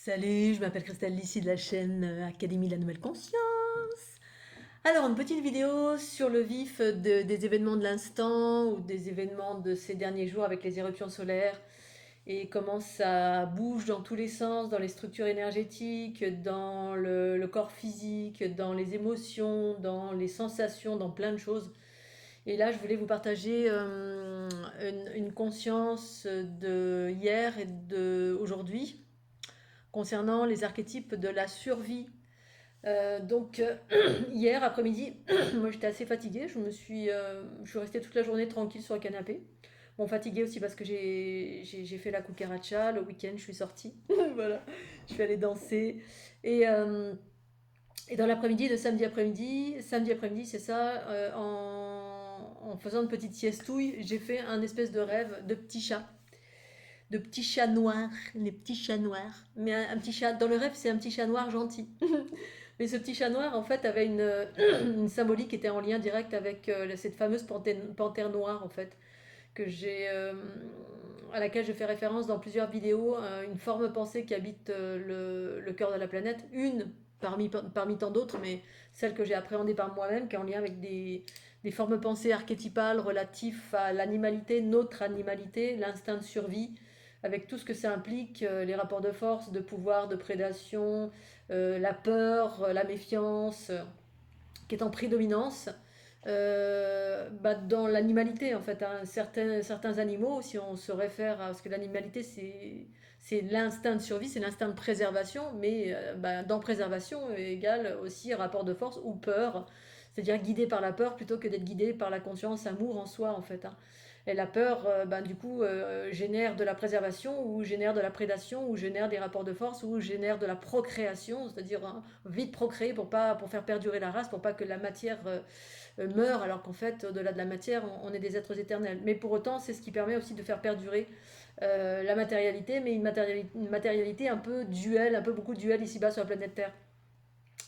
Salut, je m'appelle Christelle, ici de la chaîne Académie de la Nouvelle Conscience. Alors, une petite vidéo sur le vif des événements de l'instant ou des événements de ces derniers jours avec les éruptions solaires et comment ça bouge dans tous les sens, dans les structures énergétiques, dans le corps physique, dans les émotions, dans les sensations, dans plein de choses. Et là, je voulais vous partager une conscience de hier et de aujourd'hui concernant les archétypes de la survie. Hier après-midi, moi j'étais assez fatiguée, je suis restée toute la journée tranquille sur le canapé. Bon, fatiguée aussi parce que j'ai fait la cucaracha, le week-end je suis sortie, voilà, je suis allée danser. Et, euh, et dans l'après-midi, le samedi après-midi c'est ça, en faisant une petite siestouille, j'ai fait un espèce de rêve de petits chats noirs, les petits chats noirs. Mais un petit chat, dans le rêve, c'est un petit chat noir gentil. Mais ce petit chat noir, en fait, avait une symbolique qui était en lien direct avec cette fameuse panthère noire, en fait, que à laquelle je fais référence dans plusieurs vidéos, une forme pensée qui habite le cœur de la planète, une parmi tant d'autres, mais celle que j'ai appréhendée par moi-même, qui est en lien avec des formes pensées archétypales relatives à l'animalité, notre animalité, l'instinct de survie, avec tout ce que ça implique, les rapports de force, de pouvoir, de prédation, la peur, la méfiance, qui est en prédominance dans l'animalité en fait. Hein. Certains animaux, si on se réfère à ce que l'animalité c'est l'instinct de survie, c'est l'instinct de préservation, mais dans préservation égale aussi rapport de force ou peur, c'est-à-dire guidé par la peur plutôt que d'être guidé par la conscience, amour en soi en fait. Hein. Et la peur, du coup, génère de la préservation, ou génère de la prédation, ou génère des rapports de force, ou génère de la procréation, c'est-à-dire hein, vite procréer pour faire perdurer la race, pour pas que la matière meure, alors qu'en fait, au-delà de la matière, on est des êtres éternels. Mais pour autant, c'est ce qui permet aussi de faire perdurer la matérialité, mais une matérialité un peu duel, un peu beaucoup duel ici-bas sur la planète Terre.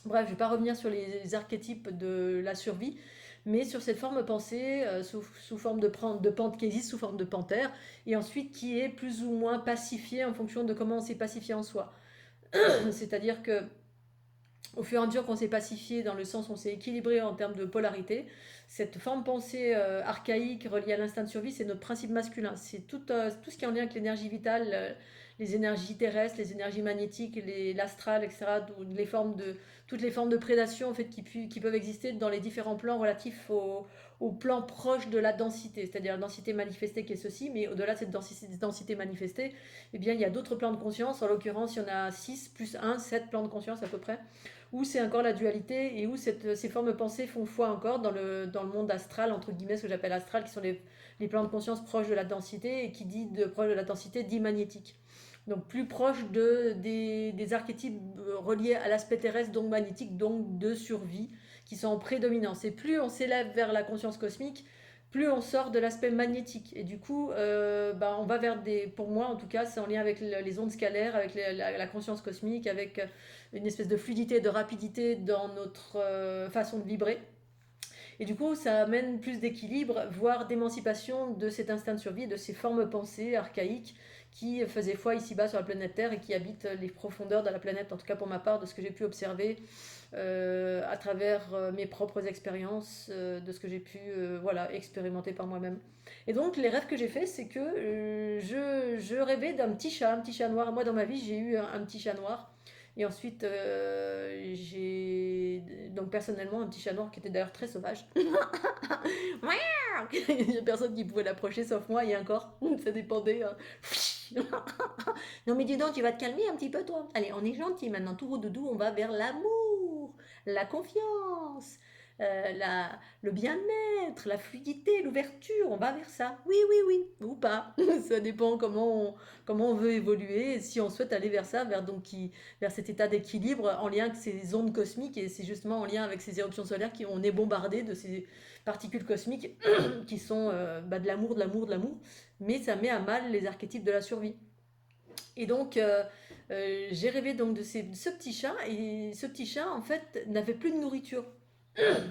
Bref, je ne vais pas revenir sur les archétypes de la survie, mais sur cette forme pensée sous forme qui existe sous forme de panthère, et ensuite qui est plus ou moins pacifiée en fonction de comment on s'est pacifié en soi. C'est-à-dire que au fur et à mesure qu'on s'est pacifié, dans le sens où on s'est équilibré en termes de polarité, cette forme pensée archaïque reliée à l'instinct de survie, c'est notre principe masculin. C'est tout ce qui est en lien avec l'énergie vitale, les énergies terrestres, les énergies magnétiques, l'astral, etc. Toutes les formes de prédation en fait, qui peuvent exister dans les différents plans relatifs au plan proche de la densité, c'est-à-dire la densité manifestée qui est ceci, mais au-delà de cette densité manifestée, eh bien, il y a d'autres plans de conscience. En l'occurrence, il y en a 6 plus 1, 7 plans de conscience à peu près, où c'est encore la dualité et où ces formes pensées font foi encore dans le monde astral, entre guillemets, ce que j'appelle astral, qui sont les plans de conscience proches de la densité, et qui dit de proche de la densité dit magnétique. Donc plus proche des archétypes reliés à l'aspect terrestre, donc magnétique, donc de survie, qui sont en prédominance. Et plus on s'élève vers la conscience cosmique, plus on sort de l'aspect magnétique. Et du coup, on va vers pour moi en tout cas, c'est en lien avec les ondes scalaires, avec la conscience cosmique, avec une espèce de fluidité, de rapidité dans notre façon de vibrer. Et du coup, ça amène plus d'équilibre, voire d'émancipation de cet instinct de survie, de ces formes pensées archaïques qui faisaient foi ici-bas sur la planète Terre et qui habitent les profondeurs de la planète, en tout cas pour ma part, de ce que j'ai pu observer à travers mes propres expériences, de ce que j'ai pu voilà, expérimenter par moi-même. Et donc, les rêves que j'ai faits, c'est que je rêvais d'un un petit chat noir. Moi, dans ma vie, j'ai eu un petit chat noir. Et ensuite, j'ai donc personnellement un petit chat noir qui était d'ailleurs très sauvage. Il n'y a personne qui pouvait l'approcher sauf moi et encore, ça dépendait. Hein. Non mais dis donc, tu vas te calmer un petit peu toi. Allez, on est gentil maintenant, tout doudou, on va vers l'amour, la confiance, le bien-être, la fluidité, l'ouverture, on va vers ça. Oui, oui, oui, ou pas. Ça dépend comment on veut évoluer, et si on souhaite aller vers ça, vers cet état d'équilibre en lien avec ces ondes cosmiques, et c'est justement en lien avec ces éruptions solaires qu'on est bombardé de ces particules cosmiques qui sont de l'amour, de l'amour, de l'amour, mais ça met à mal les archétypes de la survie. Et donc, j'ai rêvé donc de ce petit chat, et ce petit chat, en fait, n'avait plus de nourriture.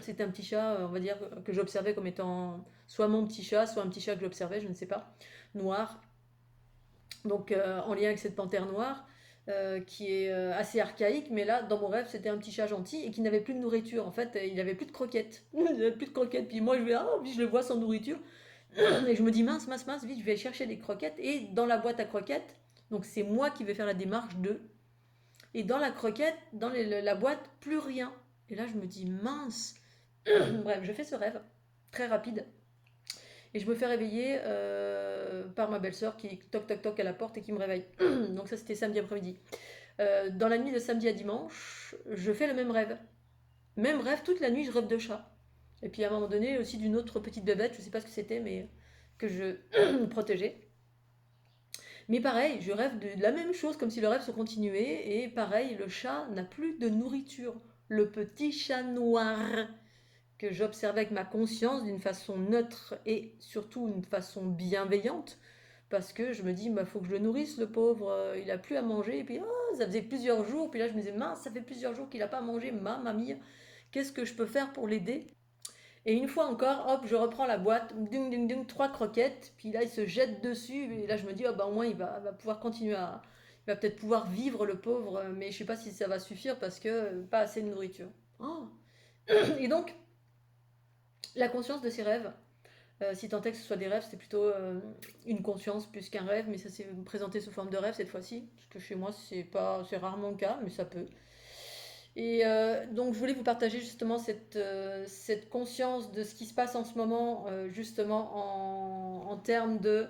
C'était un petit chat, on va dire, que j'observais comme étant soit mon petit chat, soit un petit chat que j'observais, je ne sais pas, noir, donc en lien avec cette panthère noire. qui est assez archaïque, mais là, dans mon rêve, c'était un petit chat gentil et qui n'avait plus de nourriture. En fait, il n'avait plus de croquettes. Il n'avait plus de croquettes. Puis moi, puis je le vois sans nourriture. Et je me dis, mince, mince, mince, vite, je vais chercher des croquettes. Et dans la boîte à croquettes, donc c'est moi qui vais faire la démarche de. Et dans la croquette, dans la boîte, plus rien. Et là, je me dis, mince. Bref, je fais ce rêve, très rapide. Et je me fais réveiller par ma belle-sœur qui toc toc toc à la porte et qui me réveille. Donc ça c'était samedi après-midi. Dans la nuit de samedi à dimanche, je fais le même rêve. Même rêve, toute la nuit je rêve de chat. Et puis à un moment donné aussi d'une autre petite bébête, je sais pas ce que c'était, mais que je protégeais. Mais pareil, je rêve de la même chose, comme si le rêve se continuait. Et pareil, le chat n'a plus de nourriture. Le petit chat noir que j'observais avec ma conscience d'une façon neutre et surtout une façon bienveillante. Parce que je me dis, bah, faut que je le nourrisse, le pauvre, il a plus à manger. Et puis, oh, ça faisait plusieurs jours. Puis là, je me disais, mince, ça fait plusieurs jours qu'il n'a pas mangé, ma mamie. Qu'est-ce que je peux faire pour l'aider? Et une fois encore, hop, je reprends la boîte, ding, ding, ding, trois croquettes. Puis là, il se jette dessus. Et là, je me dis, oh, bah, au moins, il va pouvoir continuer à. Il va peut-être pouvoir vivre, le pauvre. Mais je sais pas si ça va suffire parce que pas assez de nourriture. Oh. Et donc, la conscience de ses rêves, si tant est que ce soit des rêves, c'était plutôt une conscience plus qu'un rêve, mais ça s'est présenté sous forme de rêve cette fois-ci, parce que chez moi c'est rarement le cas, mais ça peut. Et donc je voulais vous partager justement cette conscience de ce qui se passe en ce moment, justement en termes de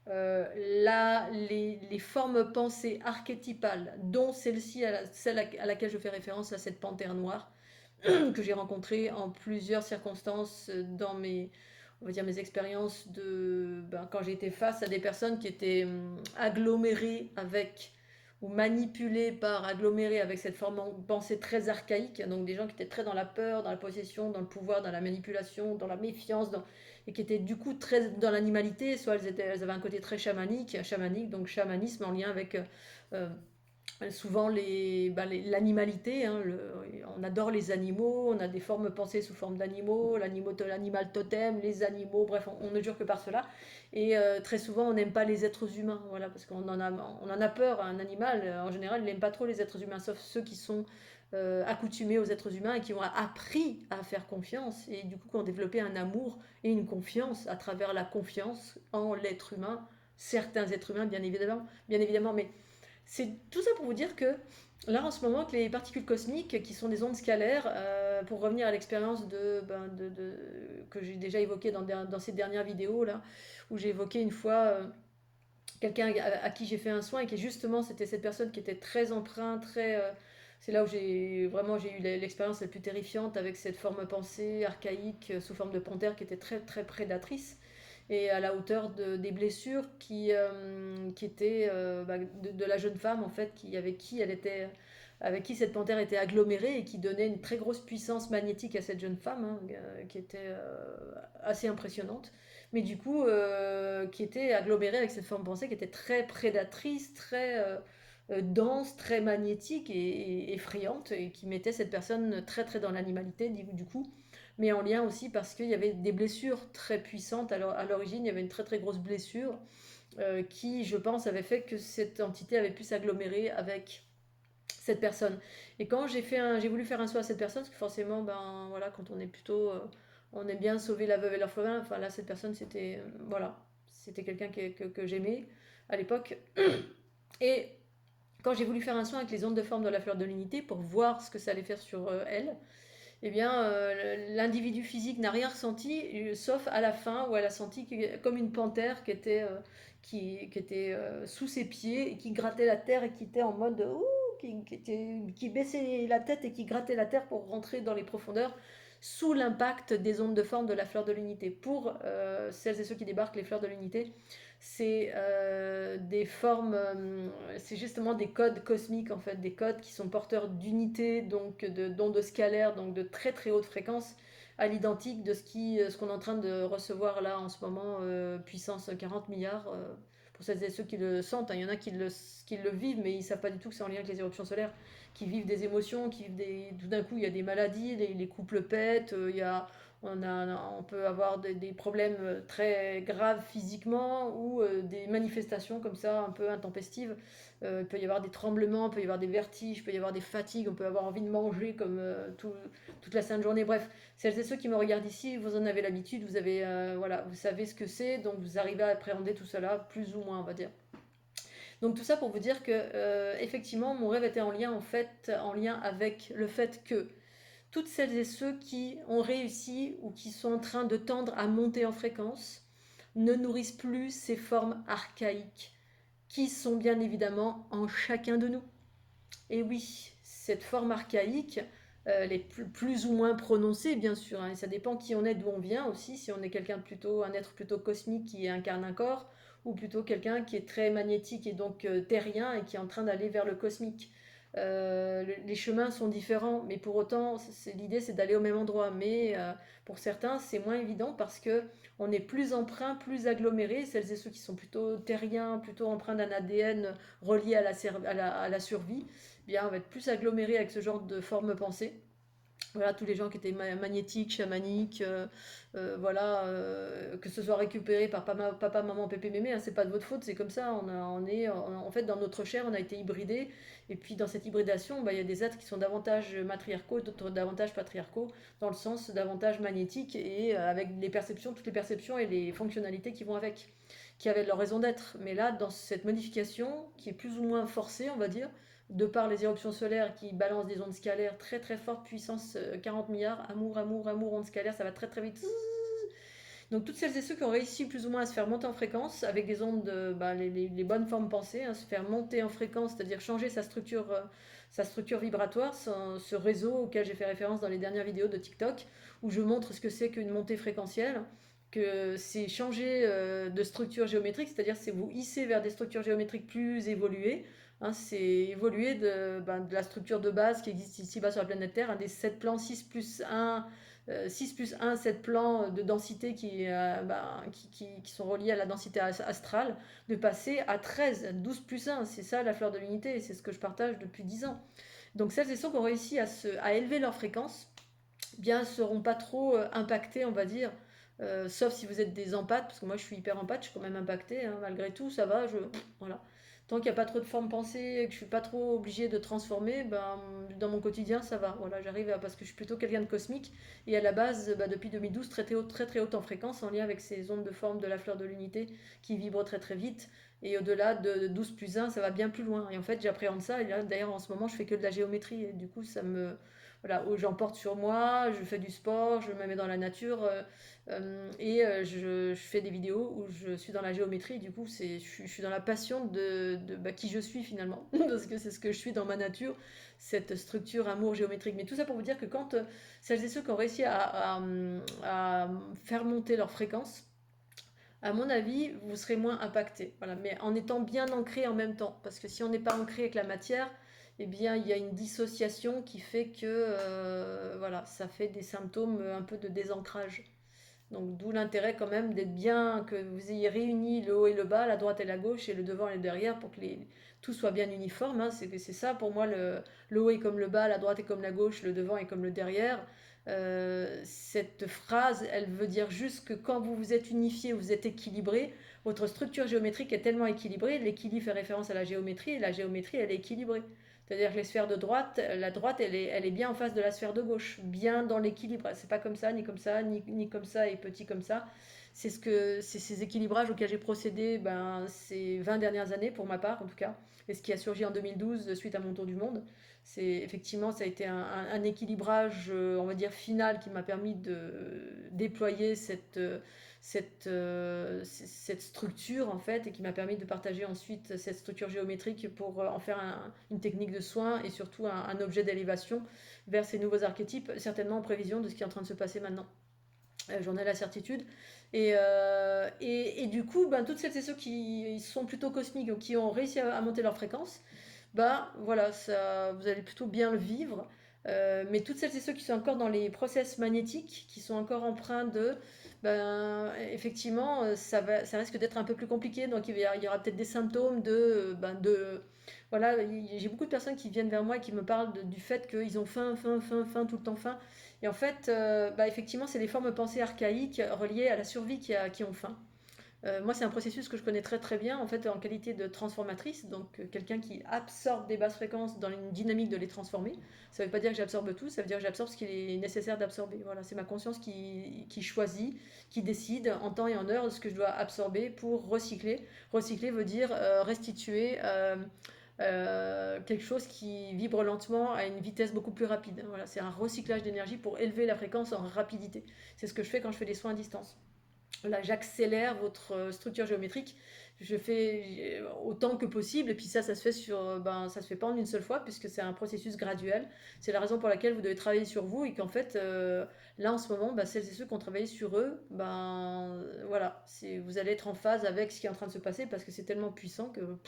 les formes pensées archétypales, dont celle-ci, celle à laquelle je fais référence, à cette panthère noire, que j'ai rencontrée en plusieurs circonstances dans on va dire mes expériences quand j'ai été face à des personnes qui étaient agglomérées avec ou manipulées par agglomérées avec cette forme de pensée très archaïque, donc des gens qui étaient très dans la peur, dans la possession, dans le pouvoir, dans la manipulation, dans la méfiance, et qui étaient du coup très dans l'animalité, soit elles avaient un côté très chamanique, donc chamanisme en lien avec euh, souvent l'animalité, hein, on adore les animaux, on a des formes pensées sous forme d'animaux, l'animal totem, les animaux, bref, on ne jure que par cela. Et très souvent, on n'aime pas les êtres humains, voilà, parce qu'on en a peur. Un animal, en général, il n'aime pas trop les êtres humains, sauf ceux qui sont accoutumés aux êtres humains et qui ont appris à faire confiance, et du coup, qui ont développé un amour et une confiance à travers la confiance en l'être humain, certains êtres humains, bien évidemment, mais c'est tout ça pour vous dire que là en ce moment que les particules cosmiques qui sont des ondes scalaires, pour revenir à l'expérience que j'ai déjà évoquée dans ces dernières vidéos là, où j'ai évoqué une fois quelqu'un à qui j'ai fait un soin et qui justement c'était cette personne qui était très empreinte, c'est là où j'ai eu l'expérience la plus terrifiante avec cette forme pensée archaïque sous forme de panthère qui était très très prédatrice et à la hauteur des blessures qui étaient de la jeune femme en fait, avec qui cette panthère était agglomérée et qui donnait une très grosse puissance magnétique à cette jeune femme, hein, qui était assez impressionnante, mais du coup qui était agglomérée avec cette forme pensée qui était très prédatrice, très dense, très magnétique et effrayante, et qui mettait cette personne très très dans l'animalité du coup, mais en lien aussi parce qu'il y avait des blessures très puissantes. Alors à l'origine, il y avait une très très grosse blessure qui, je pense, avait fait que cette entité avait pu s'agglomérer avec cette personne. Et quand j'ai voulu faire un soin à cette personne, parce que forcément, ben voilà, quand on est plutôt, on aime bien sauver la veuve et l'orphelin. Enfin là, cette personne, c'était, voilà, c'était quelqu'un que j'aimais à l'époque. Et quand j'ai voulu faire un soin avec les ondes de forme de la fleur de l'unité pour voir ce que ça allait faire sur elle, eh bien, l'individu physique n'a rien ressenti, sauf à la fin où elle a senti comme une panthère qui était sous ses pieds et qui grattait la terre et qui était en mode ouh, qui baissait la tête et qui grattait la terre pour rentrer dans les profondeurs sous l'impact des ondes de forme de la fleur de l'unité. Pour celles et ceux qui débarquent, les fleurs de l'unité, c'est des formes, c'est justement des codes cosmiques en fait, des codes qui sont porteurs d'unité, donc d'ondes scalaires, donc de très très haute fréquence, à l'identique de ce qu'on est en train de recevoir là en ce moment, puissance 40 milliards. Pour celles et ceux qui le sentent, hein. Il y en a qui le vivent, mais ils ne savent pas du tout que c'est en lien avec les éruptions solaires, qui vivent des émotions, tout d'un coup il y a des maladies, les couples pètent, il y a on peut avoir des problèmes très graves physiquement ou des manifestations comme ça un peu intempestives. Il peut y avoir des tremblements, il peut y avoir des vertiges, il peut y avoir des fatigues, on peut avoir envie de manger comme toute la sainte journée. Bref, celles et ceux qui me regardent ici, vous en avez l'habitude, vous avez voilà, vous savez ce que c'est, donc vous arrivez à appréhender tout cela plus ou moins, on va dire. Donc tout ça pour vous dire que effectivement mon rêve était en lien avec le fait que toutes celles et ceux qui ont réussi ou qui sont en train de tendre à monter en fréquence ne nourrissent plus ces formes archaïques qui sont bien évidemment en chacun de nous. Et oui, cette forme archaïque, elle est plus ou moins prononcée, bien sûr, hein, et ça dépend qui on est, d'où on vient aussi, si on est quelqu'un plutôt, un être plutôt cosmique qui incarne un corps, ou plutôt quelqu'un qui est très magnétique et donc terrien et qui est en train d'aller vers le cosmique. Les chemins sont différents, mais pour autant, l'idée c'est d'aller au même endroit. Mais pour certains, c'est moins évident parce que on est plus empreint, plus aggloméré. Celles et ceux qui sont plutôt terriens, plutôt empreints d'un ADN relié à la survie, eh bien, on va être plus aggloméré avec ce genre de forme pensée. Voilà, tous les gens qui étaient magnétiques, chamaniques, voilà, que ce soit récupéré par papa, maman, pépé, mémé, hein, c'est pas de votre faute, c'est comme ça. En fait, dans notre chair, on a été hybridé, et puis dans cette hybridation, bah, il y a des êtres qui sont davantage matriarcaux, d'autres davantage patriarcaux, dans le sens davantage magnétique, et avec les perceptions, toutes les perceptions et les fonctionnalités qui vont avec, qui avaient leur raison d'être. Mais là, dans cette modification, qui est plus ou moins forcée, on va dire, de par les éruptions solaires qui balancent des ondes scalaires très très fortes, puissance 40 milliards, amour, amour, amour, ondes scalaires, ça va très très vite. Donc toutes celles et ceux qui ont réussi plus ou moins à se faire monter en fréquence avec des ondes, les bonnes formes pensées, hein, se faire monter en fréquence, c'est-à-dire changer sa structure vibratoire, ce réseau auquel j'ai fait référence dans les dernières vidéos de TikTok, où je montre ce que c'est qu'une montée fréquentielle, que c'est changer de structure géométrique, c'est-à-dire c'est vous hisser vers des structures géométriques plus évoluées. Hein, c'est évoluer de la structure de base qui existe ici-bas sur la planète Terre, des 7 plans 6 plus 1, 7 plans de densité qui sont reliés à la densité astrale, de passer à 13, 12 plus 1. C'est ça la fleur de l'unité, et c'est ce que je partage depuis 10 ans. Donc celles et ceux qui ont réussi à élever leur fréquence, bien ne seront pas trop impactés, on va dire, sauf si vous êtes des empathes, parce que moi je suis hyper empathe, je suis quand même impactée, hein, malgré tout, ça va, voilà. Tant qu'il n'y a pas trop de forme pensée, que je suis pas trop obligée de transformer, ben, dans mon quotidien, ça va. Voilà, parce que je suis plutôt quelqu'un de cosmique, et à la base, depuis 2012, très très haute en fréquence, en lien avec ces ondes de forme de la fleur de l'unité, qui vibrent très très vite, et au-delà de 12 plus 1, ça va bien plus loin. Et en fait, j'appréhende ça, et là, d'ailleurs, en ce moment, je fais que de la géométrie, et du coup, ça me, voilà, où j'emporte sur moi, je fais du sport, je me mets dans la nature je fais des vidéos où je suis dans la géométrie. Du coup, je suis dans la passion de qui je suis finalement, parce que c'est ce que je suis dans ma nature, cette structure amour géométrique. Mais tout ça pour vous dire que quand celles et ceux qui ont réussi à faire monter leur fréquence, à mon avis, vous serez moins impacté. Voilà, mais en étant bien ancré en même temps. Parce que si on n'est pas ancré avec la matière, eh bien, il y a une dissociation qui fait que voilà, ça fait des symptômes un peu de désancrage. Donc, d'où l'intérêt quand même d'être bien, que vous ayez réuni le haut et le bas, la droite et la gauche, et le devant et le derrière, pour que tout soit bien uniforme. Hein. C'est ça pour moi, le haut est comme le bas, la droite est comme la gauche, le devant est comme le derrière. Cette phrase, elle veut dire juste que quand vous vous êtes unifié, vous êtes équilibré, votre structure géométrique est tellement équilibrée, l'équilibre fait référence à la géométrie, et la géométrie, elle est équilibrée. C'est-à-dire que les sphères de droite, la droite, elle est bien en face de la sphère de gauche, bien dans l'équilibre. C'est pas comme ça, ni comme ça et petit comme ça. C'est ces équilibrages auxquels j'ai procédé ces 20 dernières années, pour ma part en tout cas, et ce qui a surgi en 2012 suite à mon tour du monde. C'est effectivement, ça a été un équilibrage, on va dire, final qui m'a permis de déployer cette structure en fait, et qui m'a permis de partager ensuite cette structure géométrique pour en faire une technique de soin et surtout un objet d'élévation vers ces nouveaux archétypes, certainement en prévision de ce qui est en train de se passer maintenant. J'en ai la certitude. Et du coup, toutes celles et ceux qui sont plutôt cosmiques ou qui ont réussi à monter leur fréquence, voilà, ça, vous allez plutôt bien le vivre. Mais toutes celles et ceux qui sont encore dans les process magnétiques, qui sont encore empreints de, effectivement, ça risque d'être un peu plus compliqué. Donc il y aura peut-être des symptômes voilà, j'ai beaucoup de personnes qui viennent vers moi et qui me parlent du fait qu'ils ont faim, faim, faim, faim, tout le temps faim. Et en fait, bah, effectivement, c'est des formes de pensée archaïques reliées à la survie qui ont faim. Moi, c'est un processus que je connais très très bien, en fait, en qualité de transformatrice, donc quelqu'un qui absorbe des basses fréquences dans une dynamique de les transformer. Ça ne veut pas dire que j'absorbe tout, ça veut dire que j'absorbe ce qu'il est nécessaire d'absorber. Voilà, c'est ma conscience qui choisit, qui décide en temps et en heure de ce que je dois absorber pour recycler. Recycler veut dire restituer quelque chose qui vibre lentement à une vitesse beaucoup plus rapide. Voilà, c'est un recyclage d'énergie pour élever la fréquence en rapidité. C'est ce que je fais quand je fais des soins à distance. Là, j'accélère votre structure géométrique. Je fais autant que possible. Et puis ça se fait ça se fait pas en une seule fois puisque c'est un processus graduel. C'est la raison pour laquelle vous devez travailler sur vous et qu'en fait, là en ce moment, celles et ceux qui ont travaillé sur eux, voilà, vous allez être en phase avec ce qui est en train de se passer parce que c'est tellement puissant que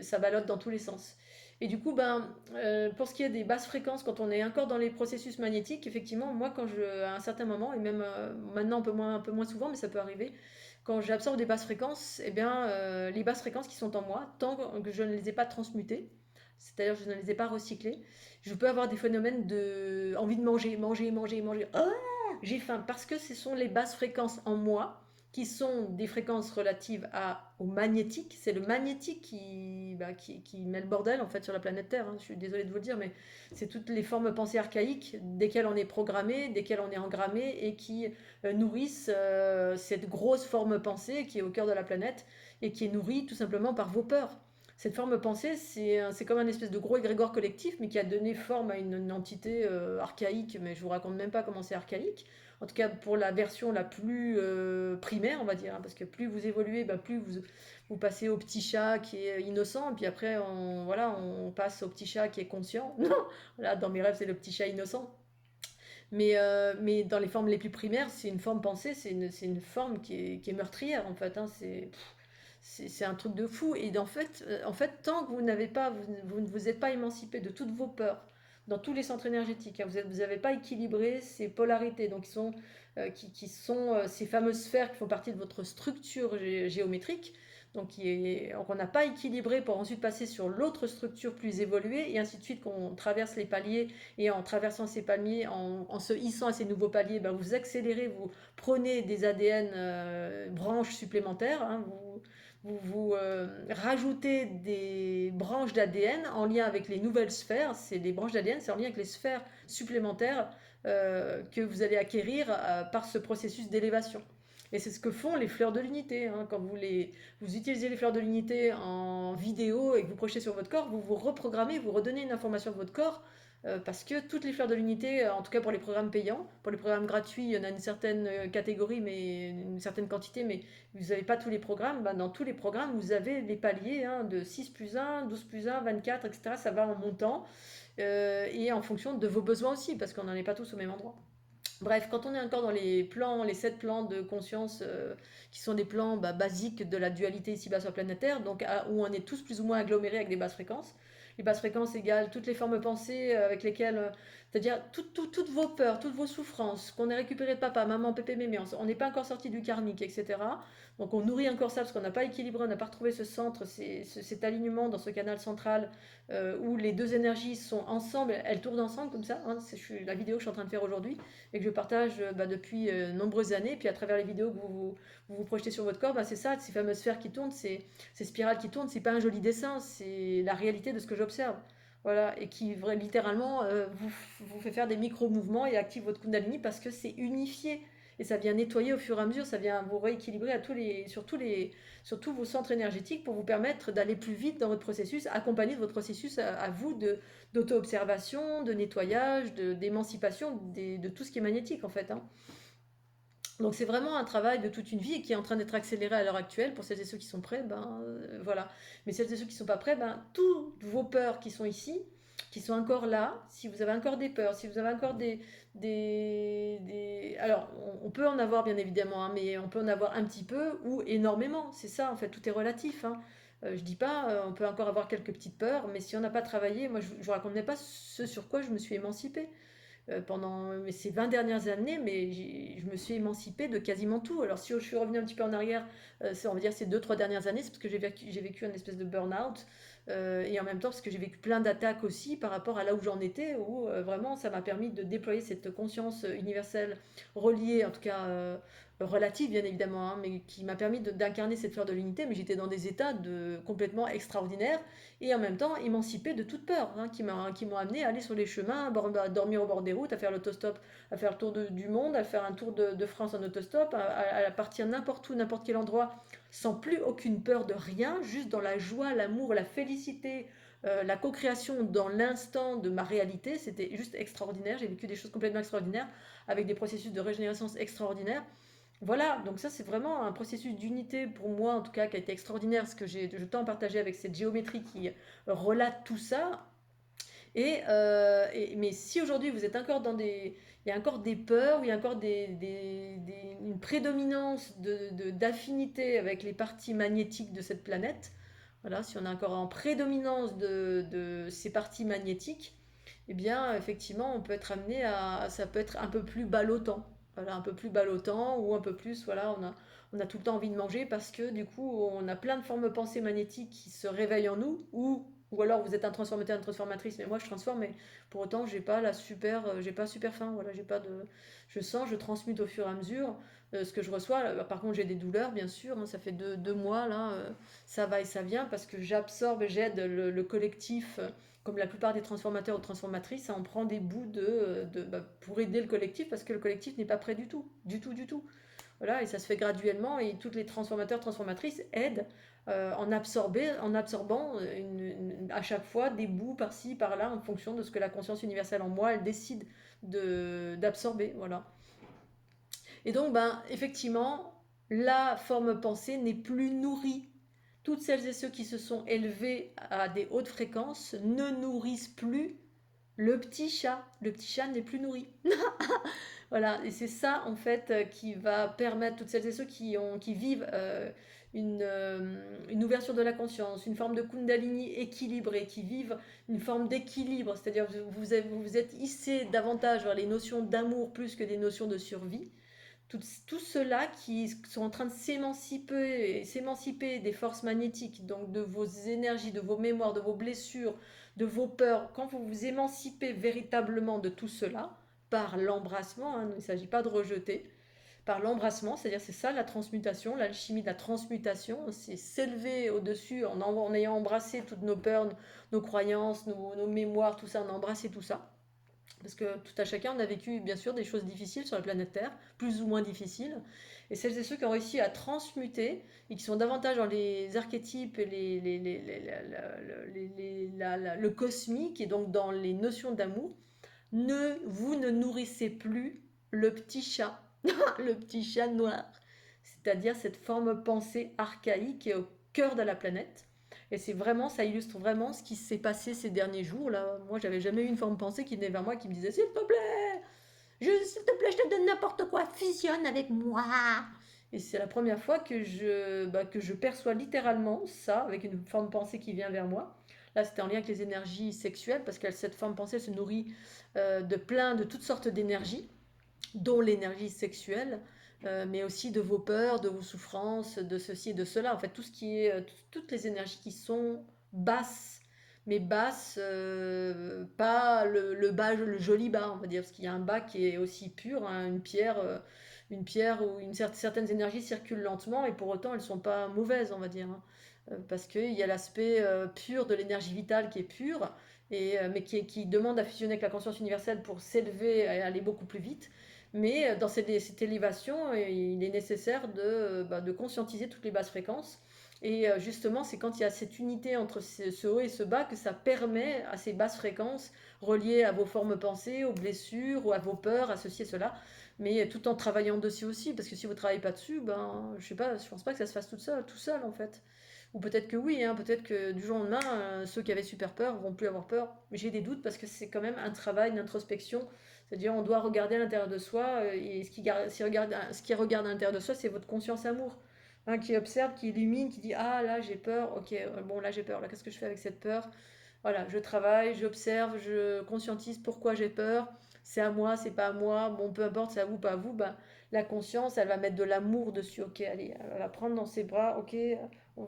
ça ballotte dans tous les sens. Et du coup, pour ce qui est des basses fréquences, quand on est encore dans les processus magnétiques, effectivement, moi, à un certain moment, et même maintenant un peu moins souvent, mais ça peut arriver, quand j'absorbe des basses fréquences, eh bien, les basses fréquences qui sont en moi, tant que je ne les ai pas transmutées, c'est-à-dire que je ne les ai pas recyclées, je peux avoir des phénomènes de envie de manger, manger, manger, manger. Ah, j'ai faim parce que ce sont les basses fréquences en moi qui sont des fréquences relatives au magnétique. C'est le magnétique qui met le bordel en fait sur la planète Terre. Hein. Je suis désolée de vous le dire, mais c'est toutes les formes de pensée archaïques desquelles on est programmé, desquelles on est engrammé et qui nourrissent cette grosse forme pensée qui est au cœur de la planète et qui est nourrie tout simplement par vos peurs. Cette forme pensée, c'est comme un espèce de gros égrégore collectif, mais qui a donné forme à une entité archaïque, mais je vous raconte même pas comment c'est archaïque. En tout cas, pour la version la plus primaire, on va dire, hein, parce que plus vous évoluez, plus vous passez au petit chat qui est innocent, et puis après, on passe au petit chat qui est conscient. Non, là, dans mes rêves, c'est le petit chat innocent. Mais dans les formes les plus primaires, c'est une forme pensée, c'est une forme qui est meurtrière, en fait. Hein, c'est un truc de fou. Et en fait tant que vous ne vous êtes pas émancipé de toutes vos peurs, dans tous les centres énergétiques, hein, vous n'avez pas équilibré ces polarités, donc qui sont ces fameuses sphères qui font partie de votre structure géométrique, donc on n'a pas équilibré pour ensuite passer sur l'autre structure plus évoluée, et ainsi de suite, qu'on traverse les paliers, et en traversant ces paliers, en se hissant à ces nouveaux paliers, vous accélérez, vous prenez des ADN branches supplémentaires, hein, vous rajoutez des branches d'ADN en lien avec les nouvelles sphères. C'est des branches d'ADN, c'est en lien avec les sphères supplémentaires que vous allez acquérir par ce processus d'élévation. Et c'est ce que font les fleurs de l'unité. Hein. Quand vous utilisez les fleurs de l'unité en vidéo et que vous projetez sur votre corps, vous vous reprogrammez, vous redonnez une information de votre corps. Parce que toutes les fleurs de l'unité, en tout cas pour les programmes payants, pour les programmes gratuits, il y en a une certaine catégorie, mais une certaine quantité, mais vous n'avez pas tous les programmes. Dans tous les programmes, vous avez les paliers hein, de 6 plus 1, 12 plus 1, 24, etc. Ça va en montant et en fonction de vos besoins aussi, parce qu'on n'en est pas tous au même endroit. Bref, quand on est encore dans les 7 plans de conscience qui sont des plans basiques de la dualité ici-bas sur la planète Terre, donc où on est tous plus ou moins agglomérés avec des basses fréquences. Les basses fréquences égale toutes les formes pensées avec lesquelles, c'est-à-dire toutes vos peurs, toutes vos souffrances qu'on ait récupérées de papa, maman, pépé, mémé, on n'est pas encore sorti du karmique, etc. Donc on nourrit encore ça parce qu'on n'a pas équilibré, on n'a pas retrouvé ce centre, cet alignement dans ce canal central où les deux énergies sont ensemble, elles tournent ensemble comme ça. Hein, la vidéo que je suis en train de faire aujourd'hui et que je partage depuis nombreuses années. Puis à travers les vidéos que vous projetez sur votre corps, c'est ça, ces fameuses sphères qui tournent, ces spirales qui tournent, c'est pas un joli dessin, c'est la réalité de ce que j'observe. Voilà, et qui littéralement vous fait faire des micro-mouvements et active votre Kundalini parce que c'est unifié. Et ça vient nettoyer au fur et à mesure, ça vient vous rééquilibrer sur tous vos centres énergétiques pour vous permettre d'aller plus vite dans votre processus, accompagné de votre processus à vous d'auto-observation, de nettoyage, d'émancipation de tout ce qui est magnétique en fait. Hein. Donc c'est vraiment un travail de toute une vie et qui est en train d'être accéléré à l'heure actuelle. Pour celles et ceux qui sont prêts, voilà. Mais celles et ceux qui ne sont pas prêts, toutes vos peurs qui sont ici, qui sont encore là, si vous avez encore des peurs, si vous avez encore Alors, on peut en avoir bien évidemment, hein, mais on peut en avoir un petit peu ou énormément. C'est ça, en fait, tout est relatif. Hein. Je dis pas, on peut encore avoir quelques petites peurs, mais si on n'a pas travaillé, moi je vous raconte même pas ce sur quoi je me suis émancipée pendant ces 20 dernières années, mais je me suis émancipée de quasiment tout. Alors si je suis revenue un petit peu en arrière, on va dire ces 2-3 dernières années, c'est parce que j'ai vécu une espèce de burn-out, Et en même temps, parce que j'ai vécu plein d'attaques aussi par rapport à là où j'en étais, où vraiment ça m'a permis de déployer cette conscience universelle reliée, en tout cas relative bien évidemment, hein, mais qui m'a permis d'incarner cette fleur de l'unité, mais j'étais dans des états complètement extraordinaires et en même temps émancipée de toute peur, hein, qui m'ont amené à aller sur les chemins, à dormir au bord des routes, à faire l'autostop, à faire le tour du monde, à faire un tour de France en autostop, à partir n'importe où, n'importe quel endroit, sans plus aucune peur de rien, juste dans la joie, l'amour, la félicité, la co-création dans l'instant de ma réalité. C'était juste extraordinaire. J'ai vécu des choses complètement extraordinaires avec des processus de régénération extraordinaires. Voilà, donc ça c'est vraiment un processus d'unité pour moi en tout cas qui a été extraordinaire, ce que je tends à partager avec cette géométrie qui relate tout ça. Mais si aujourd'hui vous êtes encore il y a encore des peurs, il y a encore une prédominance d'affinité avec les parties magnétiques de cette planète, voilà, si on est encore en prédominance de ces parties magnétiques, eh bien effectivement on peut être amené ça peut être un peu plus ballottant. Voilà, un peu plus ballottant ou un peu plus, voilà, on a tout le temps envie de manger parce que du coup on a plein de formes pensées magnétiques qui se réveillent en nous ou alors vous êtes un transformateur, une transformatrice, mais moi je transforme, mais pour autant j'ai pas super faim, voilà, j'ai pas de, je sens, je transmute au fur et à mesure ce que je reçois. Par contre j'ai des douleurs bien sûr, hein, ça fait 2 mois là, ça va et ça vient parce que j'absorbe et j'aide le collectif, comme la plupart des transformateurs ou transformatrices, ça en prend des bouts pour aider le collectif parce que le collectif n'est pas prêt du tout, du tout, du tout. Voilà, et ça se fait graduellement et toutes les transformateurs, transformatrices aident en absorbant à chaque fois des bouts par-ci, par-là, en fonction de ce que la conscience universelle en moi, elle décide d'absorber. Voilà. Et donc, ben, effectivement, la forme pensée n'est plus nourrie. Toutes celles et ceux qui se sont élevés à des hautes fréquences ne nourrissent plus le petit chat. Le petit chat n'est plus nourri. Voilà, et c'est ça en fait qui va permettre toutes celles et ceux qui vivent une ouverture de la conscience, une forme de kundalini équilibrée, qui vivent une forme d'équilibre, c'est-à-dire vous êtes hissé davantage vers les notions d'amour plus que des notions de survie. Tous ceux-là qui sont en train de s'émanciper des forces magnétiques, donc de vos énergies, de vos mémoires, de vos blessures, de vos peurs, quand vous vous émancipez véritablement de tout cela, par l'embrassement, hein, il ne s'agit pas de rejeter, par l'embrassement, c'est-à-dire c'est ça la transmutation, l'alchimie de la transmutation, c'est s'élever au-dessus en ayant embrassé toutes nos peurs, nos croyances, nos mémoires, tout ça, on a embrassé tout ça. Parce que tout à chacun, on a vécu bien sûr des choses difficiles sur la planète Terre, plus ou moins difficiles. Et celles et ceux qui ont réussi à transmuter et qui sont davantage dans les archétypes et le cosmique et donc dans les notions d'amour, vous ne nourrissez plus le petit chat, le petit chat noir. C'est-à-dire cette forme pensée archaïque qui est au cœur de la planète. Et c'est vraiment, ça illustre vraiment ce qui s'est passé ces derniers jours. Là, moi, j'avais jamais eu une forme pensée qui venait vers moi qui me disait s'il te plaît, s'il te plaît, je te donne n'importe quoi, fusionne avec moi. Et c'est la première fois que je perçois littéralement ça avec une forme pensée qui vient vers moi. Là, c'était en lien avec les énergies sexuelles parce que cette forme pensée se nourrit de toutes sortes d'énergies, dont l'énergie sexuelle, mais aussi de vos peurs, de vos souffrances, de ceci et de cela. En fait, tout ce qui est, toutes les énergies qui sont basses, mais basses, pas le bas, le joli bas, on va dire, parce qu'il y a un bas qui est aussi pur, hein, une pierre où certaines énergies circulent lentement et pour autant elles ne sont pas mauvaises, on va dire, hein. Parce qu'il y a l'aspect pur de l'énergie vitale qui est pure, mais qui demande à fusionner avec la conscience universelle pour s'élever et aller beaucoup plus vite. Mais dans cette élévation, il est nécessaire de conscientiser toutes les basses fréquences. Et justement, c'est quand il y a cette unité entre ce haut et ce bas que ça permet à ces basses fréquences reliées à vos formes pensées, aux blessures, ou à vos peurs, à ceci et cela, mais tout en travaillant dessus aussi, parce que si vous ne travaillez pas dessus, ben, je sais pas, je pense pas que ça se fasse tout seul en fait. Ou peut-être que oui, hein, peut-être que du jour au lendemain, ceux qui avaient super peur vont plus avoir peur. Mais j'ai des doutes parce que c'est quand même un travail d'introspection. C'est-à-dire on doit regarder à l'intérieur de soi et ce qui regarde à l'intérieur de soi, c'est votre conscience amour. Hein, qui observe, qui illumine, qui dit ah là j'ai peur, ok, bon là j'ai peur, là qu'est-ce que je fais avec cette peur? Voilà, je travaille, j'observe, je conscientise pourquoi j'ai peur, c'est à moi, c'est pas à moi, bon peu importe, c'est à vous, pas à vous, ben, la conscience elle va mettre de l'amour dessus, ok, allez, elle va la prendre dans ses bras, ok,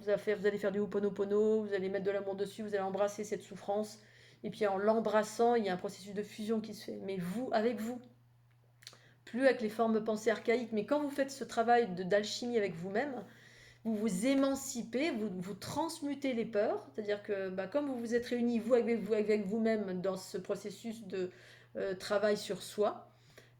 vous allez faire du Ho'oponopono, vous allez mettre de l'amour dessus, vous allez embrasser cette souffrance. Et puis en l'embrassant, il y a un processus de fusion qui se fait. Mais vous, avec vous, plus avec les formes pensées archaïques. Mais quand vous faites ce travail d'alchimie avec vous-même, vous vous émancipez, vous transmutez les peurs. C'est-à-dire que bah, comme vous vous êtes réunis, avec vous-même dans ce processus de travail sur soi,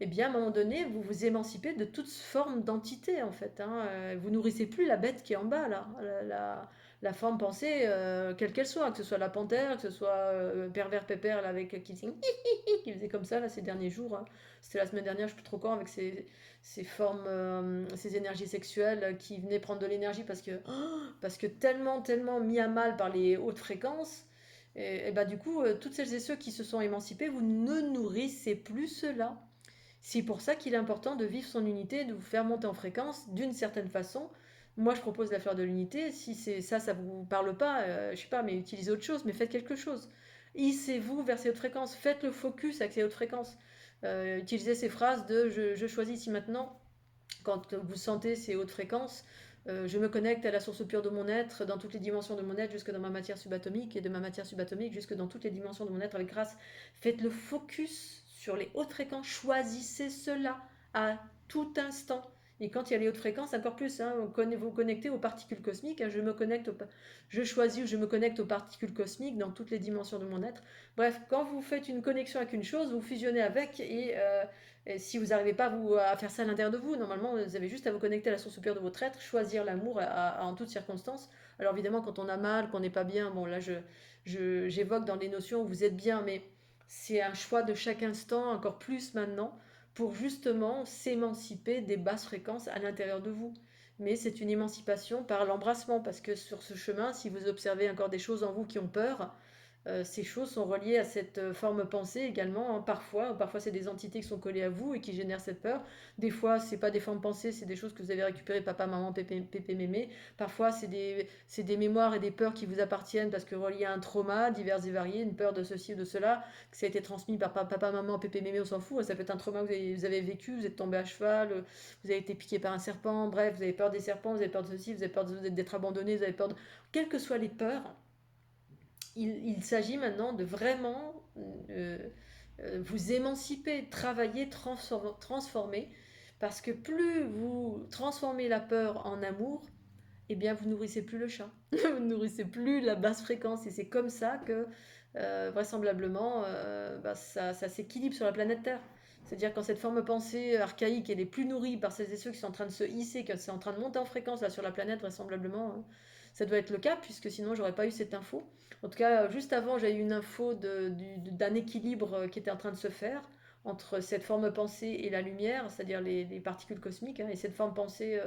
eh bien, à un moment donné, vous vous émancipez de toute forme d'entité, en fait. Hein. Vous nourrissez plus la bête qui est en bas, là. La forme pensée, quelle qu'elle soit, que ce soit la panthère, que ce soit Pervers Pépère, là, avec qui faisait comme ça, là, ces derniers jours. Hein. C'était la semaine dernière, je ne sais plus trop quand, avec ces formes, ces énergies sexuelles qui venaient prendre de l'énergie parce que tellement, tellement mis à mal par les hautes fréquences. Et bah, du coup, toutes celles et ceux qui se sont émancipés, vous ne nourrissez plus cela. C'est pour ça qu'il est important de vivre son unité, de vous faire monter en fréquence d'une certaine façon. Moi, je propose la fleur de l'unité. Si c'est ça, ça vous parle pas, je sais pas, mais utilisez autre chose, mais faites quelque chose. Hissez-vous vers ces hautes fréquences. Faites le focus avec ces hautes fréquences. Utilisez ces phrases de je choisis ici maintenant. Quand vous sentez ces hautes fréquences, je me connecte à la source pure de mon être, dans toutes les dimensions de mon être, jusque dans ma matière subatomique, et de ma matière subatomique jusque dans toutes les dimensions de mon être avec grâce. Faites le focus sur les hautes fréquences, choisissez cela à tout instant. Et quand il y a les hautes fréquences, encore plus, hein, vous connectez aux particules cosmiques. Hein, je choisis ou je me connecte aux particules cosmiques dans toutes les dimensions de mon être. Bref, quand vous faites une connexion avec une chose, vous fusionnez avec et si vous n'arrivez pas à faire ça à l'intérieur de vous, normalement, vous avez juste à vous connecter à la source supérieure de votre être, choisir l'amour en toutes circonstances. Alors évidemment, quand on a mal, qu'on n'est pas bien, bon là, j'évoque dans les notions où vous êtes bien, mais c'est un choix de chaque instant, encore plus maintenant, pour justement s'émanciper des basses fréquences à l'intérieur de vous. Mais c'est une émancipation par l'embrassement, parce que sur ce chemin, si vous observez encore des choses en vous qui ont peur, ces choses sont reliées à cette forme pensée également. Hein. Parfois c'est des entités qui sont collées à vous et qui génèrent cette peur. Des fois, c'est pas des formes pensées, c'est des choses que vous avez récupérées, papa, maman, pépé, mémé. Parfois, c'est des mémoires et des peurs qui vous appartiennent parce que reliées à un trauma divers et variés, une peur de ceci ou de cela, que ça a été transmis par papa, maman, pépé, mémé, on s'en fout. Ça peut être un trauma que vous avez vécu, vous êtes tombé à cheval, vous avez été piqué par un serpent, bref, vous avez peur des serpents, vous avez peur de ceci, vous avez peur d'être abandonné, vous avez peur de... Quelles que soient les peurs, il s'agit maintenant de vraiment euh, vous émanciper, travailler, transformer, parce que plus vous transformez la peur en amour, eh bien vous nourrissez plus le chat, vous nourrissez plus la basse fréquence, et c'est comme ça que vraisemblablement bah, ça s'équilibre sur la planète Terre. C'est-à-dire quand cette forme pensée archaïque elle est plus nourrie par celles et ceux qui sont en train de se hisser, que c'est en train de monter en fréquence là sur la planète, vraisemblablement, hein, ça doit être le cas, puisque sinon j'aurais pas eu cette info. En tout cas, juste avant, j'ai eu une info d'un équilibre qui était en train de se faire entre cette forme pensée et la lumière, c'est-à-dire les particules cosmiques, hein, et cette forme pensée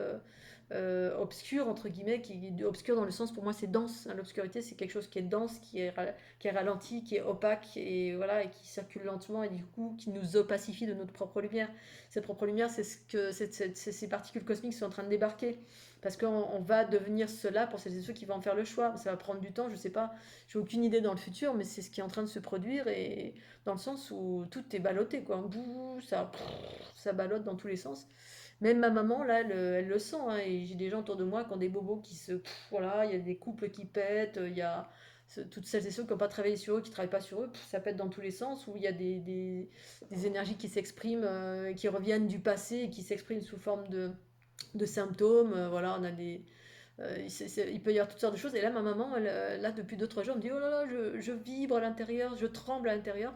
obscure, entre guillemets, obscure dans le sens, pour moi, c'est dense. Hein, l'obscurité, c'est quelque chose qui est dense, qui est ralenti, qui est opaque, et voilà, et qui circule lentement, et du coup, qui nous opacifie de notre propre lumière. Cette propre lumière, c'est ces particules cosmiques sont en train de débarquer parce qu'on va devenir cela pour celles et ceux qui vont en faire le choix. Ça va prendre du temps, je sais pas, j'ai aucune idée dans le futur, mais c'est ce qui est en train de se produire et dans le sens où tout est ballotté, quoi. Ça ballotte dans tous les sens. Même ma maman, là, elle le sent, hein, et j'ai des gens autour de moi qui ont des bobos qui se... voilà, il y a des couples qui pètent, il y a toutes celles et ceux qui n'ont pas travaillé sur eux, qui ne travaillent pas sur eux, ça pète dans tous les sens, où il y a des énergies qui s'expriment, qui reviennent du passé et qui s'expriment sous forme de symptômes. Voilà, on a il peut y avoir toutes sortes de choses. Et là, ma maman, là, depuis 2 3 jours, elle me dit: oh là là, je vibre à l'intérieur, je tremble à l'intérieur.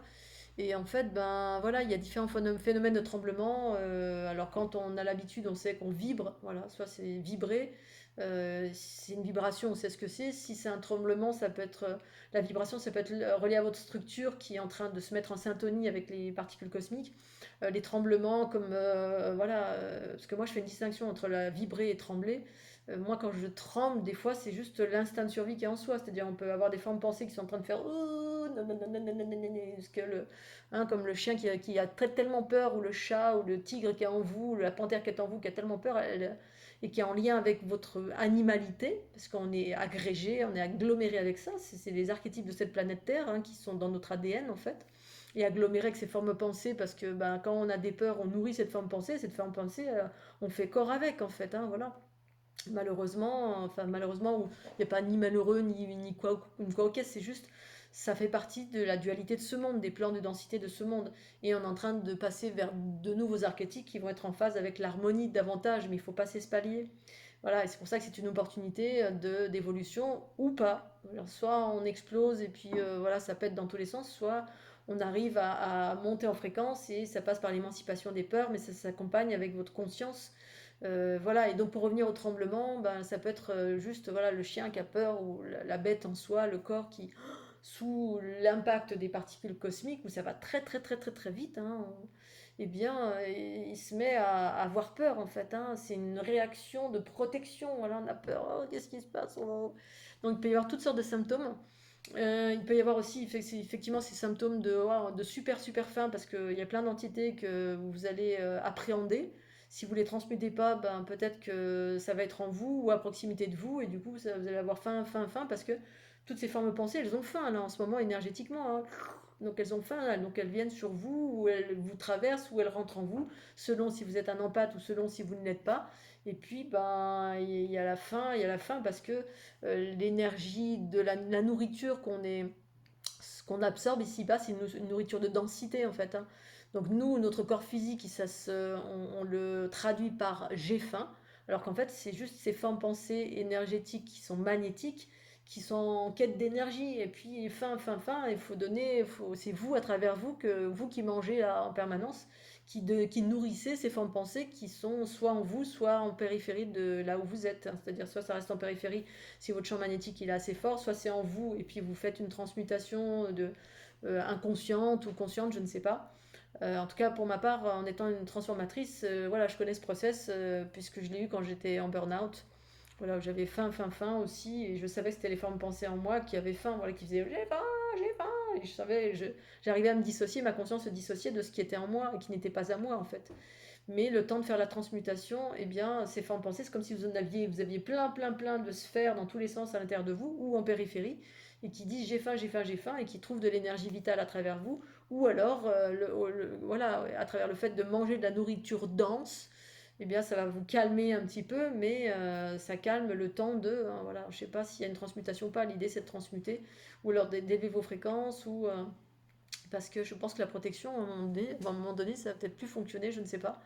Et en fait, ben voilà, il y a différents phénomènes de tremblement. Alors, quand on a l'habitude, on sait qu'on vibre. Voilà, soit c'est vibrer. Si c'est une vibration, on sait ce que c'est. Si c'est un tremblement, ça peut être. La vibration, ça peut être relié à votre structure qui est en train de se mettre en syntonie avec les particules cosmiques. Les tremblements, comme. Voilà, parce que moi, je fais une distinction entre la vibrer et trembler. Moi, quand je tremble, des fois, c'est juste l'instinct de survie qui est en soi. C'est-à-dire, on peut avoir des formes pensées qui sont en train de faire oh, non, non, non, non, non, non, non, non, parce que hein, comme le chien qui a tellement peur, ou le chat, ou le tigre qui est en vous, ou la panthère qui est en vous, qui a tellement peur, et qui est en lien avec votre animalité, parce qu'on est agrégé, on est aggloméré avec ça. C'est les archétypes de cette planète Terre, hein, qui sont dans notre ADN en fait. Et aggloméré avec ces formes pensées, parce que ben, quand on a des peurs, on nourrit cette forme pensée, on fait corps avec en fait, hein, voilà. Malheureusement, enfin malheureusement, il n'y a pas ni malheureux, ni quoi, ni quoi, ok, c'est juste, ça fait partie de la dualité de ce monde, des plans de densité de ce monde. Et on est en train de passer vers de nouveaux archétypes qui vont être en phase avec l'harmonie davantage, mais il faut pas s'espalier. Voilà, et c'est pour ça que c'est une opportunité d'évolution ou pas. Alors, soit on explose et puis voilà, ça pète dans tous les sens, soit on arrive à monter en fréquence et ça passe par l'émancipation des peurs, mais ça s'accompagne avec votre conscience. Voilà, et donc pour revenir au tremblement, ben, ça peut être juste voilà, le chien qui a peur ou la bête en soi, le corps qui, sous l'impact des particules cosmiques, où ça va très très très très très vite, hein, eh bien, il se met à avoir peur en fait. Hein. C'est une réaction de protection. Voilà, on a peur. Oh, qu'est-ce qui se passe? Oh. Donc il peut y avoir toutes sortes de symptômes. Il peut y avoir aussi effectivement ces symptômes de super super faim parce qu'il y a plein d'entités que vous allez appréhender. Si vous ne les transmettez pas, ben, peut-être que ça va être en vous ou à proximité de vous et du coup vous allez avoir faim, faim, faim parce que toutes ces formes pensées, elles ont faim là en ce moment énergétiquement. Hein. Donc elles ont faim, là, donc elles viennent sur vous ou elles vous traversent ou elles rentrent en vous selon si vous êtes un empathe ou selon si vous ne l'êtes pas. Et puis ben il y a la faim, il y a la faim parce que l'énergie de la nourriture qu'on absorbe ici-bas, c'est une nourriture de densité en fait. Hein. Donc nous, notre corps physique, on le traduit par j'ai faim, alors qu'en fait c'est juste ces formes pensées énergétiques qui sont magnétiques, qui sont en quête d'énergie. Et puis faim, faim, faim, il faut donner, c'est vous à travers vous que vous qui mangez là, en permanence, qui nourrissez ces formes pensées qui sont soit en vous, soit en périphérie de là où vous êtes. Hein. C'est-à-dire soit ça reste en périphérie si votre champ magnétique il est assez fort, soit c'est en vous et puis vous faites une transmutation inconsciente ou consciente, je ne sais pas. En tout cas, pour ma part, en étant une transformatrice, voilà, je connais ce process puisque je l'ai eu quand j'étais en burn-out. Voilà, j'avais faim, faim, faim aussi, et je savais que c'était les formes pensées en moi qui avaient faim, voilà, qui faisaient j'ai faim, et je savais, j'arrivais à me dissocier, ma conscience se dissociait de ce qui était en moi et qui n'était pas à moi en fait. Mais le temps de faire la transmutation, eh bien, ces formes pensées, c'est comme si vous aviez plein, plein, plein de sphères dans tous les sens à l'intérieur de vous ou en périphérie, et qui disent j'ai faim, j'ai faim, j'ai faim, et qui trouvent de l'énergie vitale à travers vous, ou alors, voilà, à travers le fait de manger de la nourriture dense, eh bien, ça va vous calmer un petit peu, mais ça calme le temps de, hein, voilà, je sais pas s'il y a une transmutation ou pas, l'idée c'est de transmuter, ou alors d'élever vos fréquences, ou parce que je pense que la protection, à un moment donné, ça va peut-être plus fonctionner, je ne sais pas.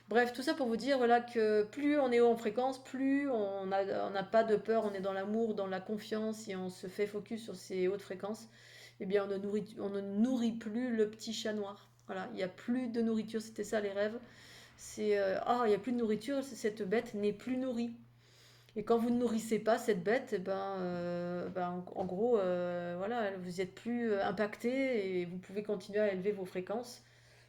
Bref, tout ça pour vous dire voilà, que plus on est haut en fréquence, plus on n'a pas de peur, on est dans l'amour, dans la confiance et on se fait focus sur ces hautes fréquences, eh bien on ne nourrit plus le petit chat noir. Voilà, il n'y a plus de nourriture, c'était ça les rêves. C'est il n'y a plus de nourriture, cette bête n'est plus nourrie. Et quand vous ne nourrissez pas cette bête, eh en gros, voilà, vous êtes plus impacté et vous pouvez continuer à élever vos fréquences.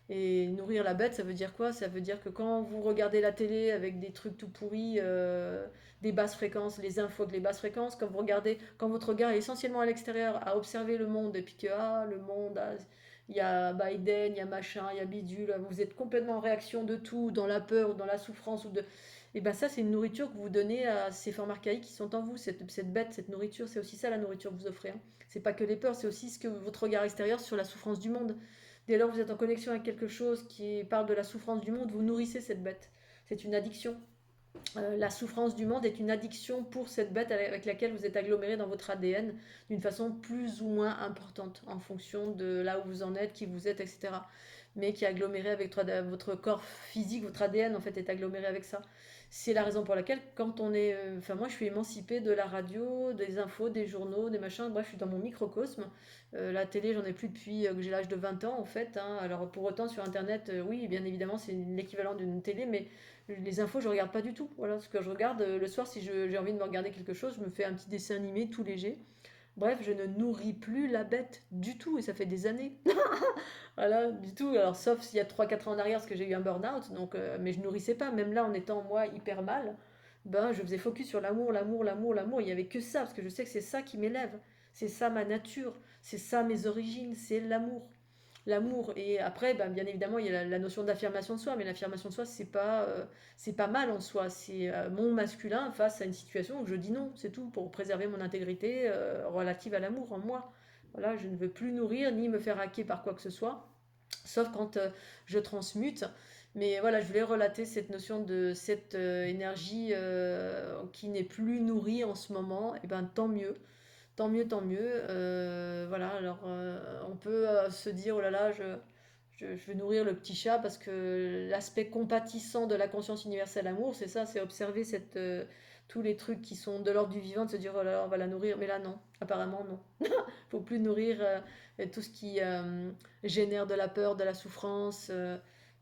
Et nourrir la bête, ça veut dire quoi? Ça veut dire que quand vous regardez la télé avec des trucs tout pourris, des basses fréquences, les infos avec les basses fréquences, quand vous regardez, quand votre regard est essentiellement à l'extérieur, à observer le monde, et puis que le monde, il y a Biden, il y a machin, il y a bidule, vous êtes complètement en réaction de tout, dans la peur ou dans la souffrance ou de, et ben ça c'est une nourriture que vous donnez à ces formes archaïques qui sont en vous, cette bête, cette nourriture, c'est aussi ça la nourriture que vous offrez. Hein. C'est pas que les peurs, c'est aussi ce que votre regard extérieur sur la souffrance du monde. Dès lors que vous êtes en connexion avec quelque chose qui parle de la souffrance du monde, vous nourrissez cette bête. C'est une addiction. La souffrance du monde est une addiction pour cette bête avec laquelle vous êtes aggloméré dans votre ADN d'une façon plus ou moins importante en fonction de là où vous en êtes, qui vous êtes, etc. Mais qui est aggloméré avec votre corps physique, votre ADN en fait est aggloméré avec ça. C'est la raison pour laquelle quand on est... Enfin moi je suis émancipée de la radio, des infos, des journaux, des machins, bref je suis dans mon microcosme. La télé j'en ai plus depuis que j'ai l'âge de 20 ans en fait. Hein. Alors pour autant sur internet, oui bien évidemment c'est l'équivalent d'une télé, mais les infos, je regarde pas du tout. Voilà, ce que je regarde le soir, si j'ai envie de me regarder quelque chose, je me fais un petit dessin animé tout léger. Bref, je ne nourris plus la bête du tout, et ça fait des années. Voilà, du tout. Alors, sauf s'il y a 3 4 ans en arrière, parce que j'ai eu un burn-out, donc, mais je nourrissais pas. Même là, en étant moi hyper mal, ben, je faisais focus sur l'amour, l'amour, l'amour, l'amour. Il n'y avait que ça, parce que je sais que c'est ça qui m'élève. C'est ça ma nature. C'est ça mes origines. C'est l'amour. L'amour. Et après, ben, bien évidemment, il y a la notion d'affirmation de soi, mais l'affirmation de soi, c'est pas mal en soi. C'est mon masculin face à une situation où je dis non, c'est tout, pour préserver mon intégrité relative à l'amour en moi. Voilà, je ne veux plus nourrir ni me faire hacker par quoi que ce soit, sauf quand je transmute. Mais voilà, je voulais relater cette notion de cette énergie qui n'est plus nourrie en ce moment. Et ben tant mieux, tant mieux, tant mieux. Voilà, alors on peut se dire, oh là là, je vais nourrir le petit chat parce que l'aspect compatissant de la conscience universelle amour, c'est ça, c'est observer tous les trucs qui sont de l'ordre du vivant, de se dire, oh là là, on va la nourrir. Mais là, non, apparemment, non. Faut plus nourrir tout ce qui génère de la peur, de la souffrance.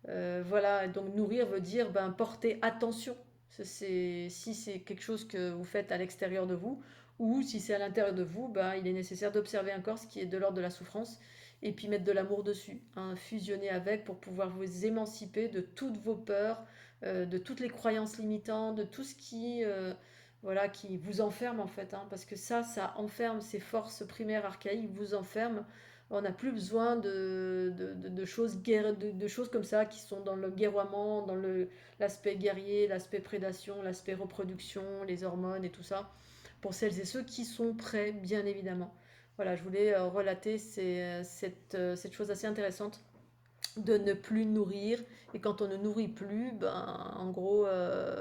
Voilà, donc nourrir veut dire ben, porter attention. Si c'est quelque chose que vous faites à l'extérieur de vous, ou si c'est à l'intérieur de vous, ben, il est nécessaire d'observer encore ce qui est de l'ordre de la souffrance, et puis mettre de l'amour dessus, hein, fusionner avec pour pouvoir vous émanciper de toutes vos peurs, de toutes les croyances limitantes, de tout ce voilà, qui vous enferme en fait, hein, parce que ça enferme, ces forces primaires archaïques vous enferment. On n'a plus besoin de choses, de choses comme ça qui sont dans le guerroiement, dans l'aspect guerrier, l'aspect prédation, l'aspect reproduction, les hormones et tout ça, pour celles et ceux qui sont prêts, bien évidemment. Voilà, je voulais relater cette chose assez intéressante de ne plus nourrir. Et quand on ne nourrit plus, ben, en gros,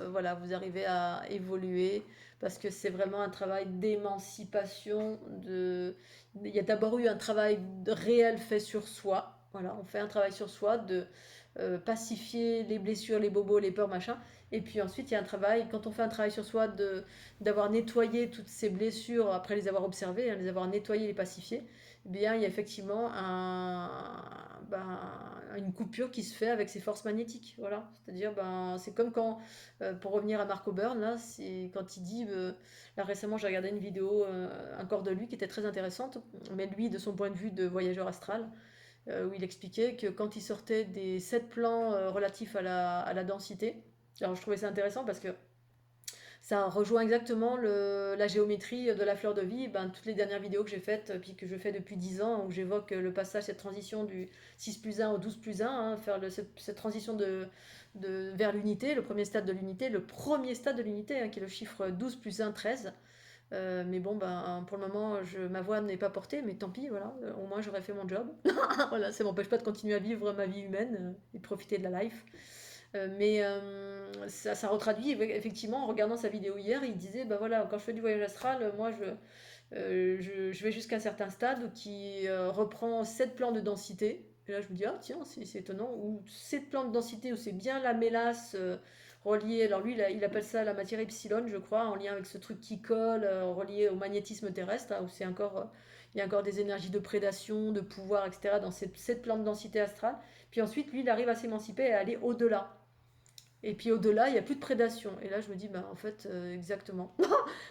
voilà, vous arrivez à évoluer parce que c'est vraiment un travail d'émancipation. Il y a d'abord eu un travail réel fait sur soi. Voilà, on fait un travail sur soi de pacifier les blessures, les bobos, les peurs, machin. Et puis ensuite, il y a un travail, quand on fait un travail sur soi, d'avoir nettoyé toutes ces blessures après les avoir observées, hein, les avoir nettoyées, les pacifiées, eh bien, il y a effectivement ben, une coupure qui se fait avec ses forces magnétiques. Voilà. C'est-à-dire, ben, c'est comme quand, pour revenir à Marco Byrne, là, c'est quand il dit, là récemment j'ai regardé une vidéo encore de lui qui était très intéressante, mais lui de son point de vue de voyageur astral, où il expliquait que quand il sortait des 7 plans relatifs à la densité, alors je trouvais ça intéressant parce que ça rejoint exactement la géométrie de la fleur de vie. Ben, toutes les dernières vidéos que j'ai faites, puis que je fais depuis 10 ans, où j'évoque le passage, cette transition du 6 plus 1 au 12 plus 1, hein, faire cette transition vers l'unité, le premier stade de l'unité, hein, qui est le chiffre 12 plus 1, 13. Mais bon, ben, pour le moment, ma voix n'est pas portée, mais tant pis, voilà. Au moins, j'aurais fait mon job. Voilà, ça m'empêche pas de continuer à vivre ma vie humaine et de profiter de la life. Ça retraduit effectivement en regardant sa vidéo hier, il disait bah voilà, quand je fais du voyage astral, moi je vais jusqu'à un certain stade qui reprend 7 plans de densité. Et là je me dis ah tiens, c'est étonnant, ou 7 plans de densité où c'est bien la mélasse reliée, alors lui il appelle ça la matière epsilon je crois, en lien avec ce truc qui colle, relié au magnétisme terrestre, hein, où c'est encore, il y a encore des énergies de prédation, de pouvoir, etc. dans ces 7 plans de densité astrale. Puis ensuite lui il arrive à s'émanciper et à aller au-delà. Et puis au-delà, il n'y a plus de prédation. Et là, je me dis, bah, en fait, exactement.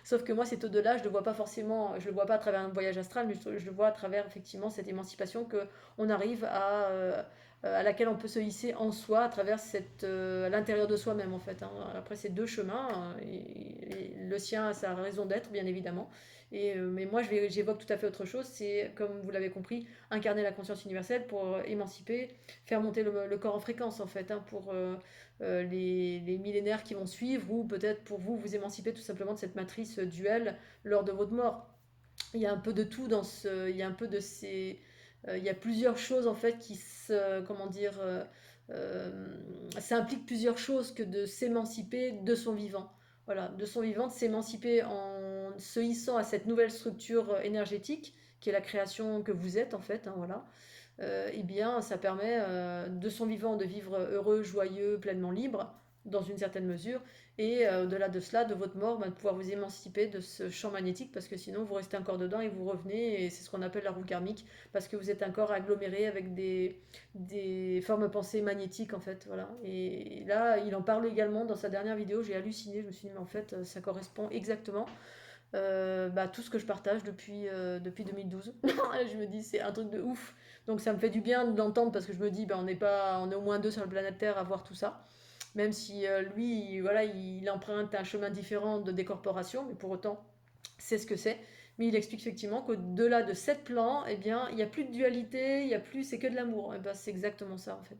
Sauf que moi, cet au-delà, je le vois pas forcément, je le vois pas à travers un voyage astral, mais je le vois à travers effectivement cette émancipation que on arrive à laquelle on peut se hisser en soi, à travers à l'intérieur de soi-même, en fait, hein. Après, c'est deux chemins, hein, et le sien a sa raison d'être, bien évidemment. Mais moi, j'évoque tout à fait autre chose. C'est, comme vous l'avez compris, incarner la conscience universelle pour émanciper, faire monter le corps en fréquence, en fait, hein, pour les millénaires qui vont suivre, ou peut-être pour vous vous émanciper tout simplement de cette matrice duelle lors de votre mort. Il y a un peu de tout il y a un peu de ces, il y a plusieurs choses en fait comment dire, ça implique plusieurs choses que de s'émanciper de son vivant. Voilà, de son vivant, de s'émanciper en se hissant à cette nouvelle structure énergétique qui est la création que vous êtes en fait, hein, voilà. Eh bien, ça permet de son vivant de vivre heureux, joyeux, pleinement libre, dans une certaine mesure, et au-delà de cela, de votre mort, de pouvoir vous émanciper de ce champ magnétique, parce que sinon vous restez encore dedans et vous revenez, et c'est ce qu'on appelle la roue karmique, parce que vous êtes un corps aggloméré avec des formes pensées magnétiques, en fait, voilà. Et là, il en parle également dans sa dernière vidéo, j'ai halluciné, je me suis dit, mais en fait, ça correspond exactement bah, tout ce que je partage depuis 2012. Je me dis, c'est un truc de ouf. Donc ça me fait du bien de l'entendre parce que je me dis, bah, on est au moins deux sur la planète Terre à voir tout ça. Même si lui, voilà, il emprunte un chemin différent de décorporation, mais pour autant, c'est ce que c'est. Mais il explique effectivement qu'au-delà de 7 plans, eh bien, il n'y a plus de dualité, il y a plus, c'est que de l'amour. Et ben, c'est exactement ça en fait.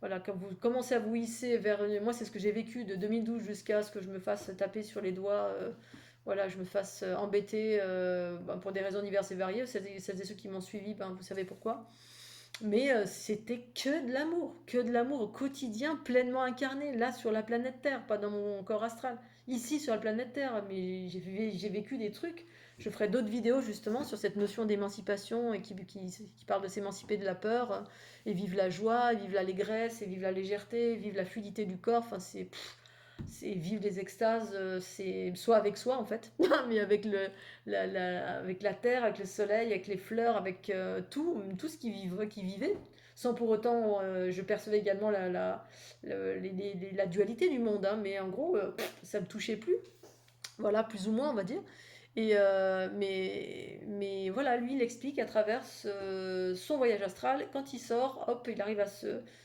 Voilà, quand vous commencez à vous hisser vers... Moi, c'est ce que j'ai vécu de 2012 jusqu'à ce que je me fasse taper sur les doigts, voilà, je me fasse embêter ben, pour des raisons diverses et variées. Celles et ceux qui m'ont suivi, ben, vous savez pourquoi. Mais c'était que de l'amour au quotidien, pleinement incarné, là sur la planète Terre, pas dans mon corps astral. Ici sur la planète Terre, mais j'ai vécu des trucs. Je ferai d'autres vidéos justement sur cette notion d'émancipation et qui parle de s'émanciper de la peur et vivre la joie, vivre l'allégresse, et vivre la légèreté, vivre la fluidité du corps. Enfin, c'est vivre des extases, c'est soit avec soi en fait, mais avec avec la terre, avec le soleil, avec les fleurs, avec tout ce qui vivait. Sans pour autant, je percevais également la dualité du monde, hein, mais en gros, ça me touchait plus. Voilà, plus ou moins, on va dire. Mais voilà, lui, il explique à travers son voyage astral. Quand il sort, hop, il arrive à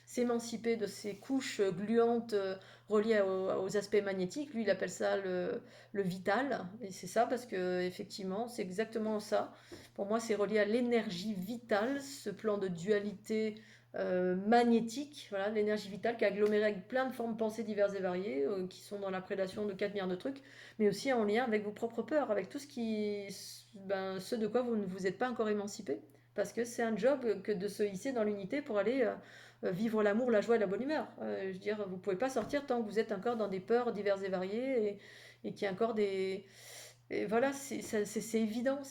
s'émanciper de ces couches gluantes reliées aux aspects magnétiques. Lui, il appelle ça le vital. Et c'est ça parce que effectivement, c'est exactement ça. Pour moi, c'est relié à l'énergie vitale, ce plan de dualité magnétique, voilà, l'énergie vitale qui est agglomérée avec plein de formes pensées diverses et variées, qui sont dans la prédation de 4 milliards de trucs, mais aussi en lien avec vos propres peurs, avec tout ce de quoi vous ne vous êtes pas encore émancipé. Parce que c'est un job que de se hisser dans l'unité pour aller vivre l'amour, la joie et la bonne humeur. Je veux dire, vous ne pouvez pas sortir tant que vous êtes encore dans des peurs diverses et variées et qu'il y a encore des... Et voilà, c'est évident,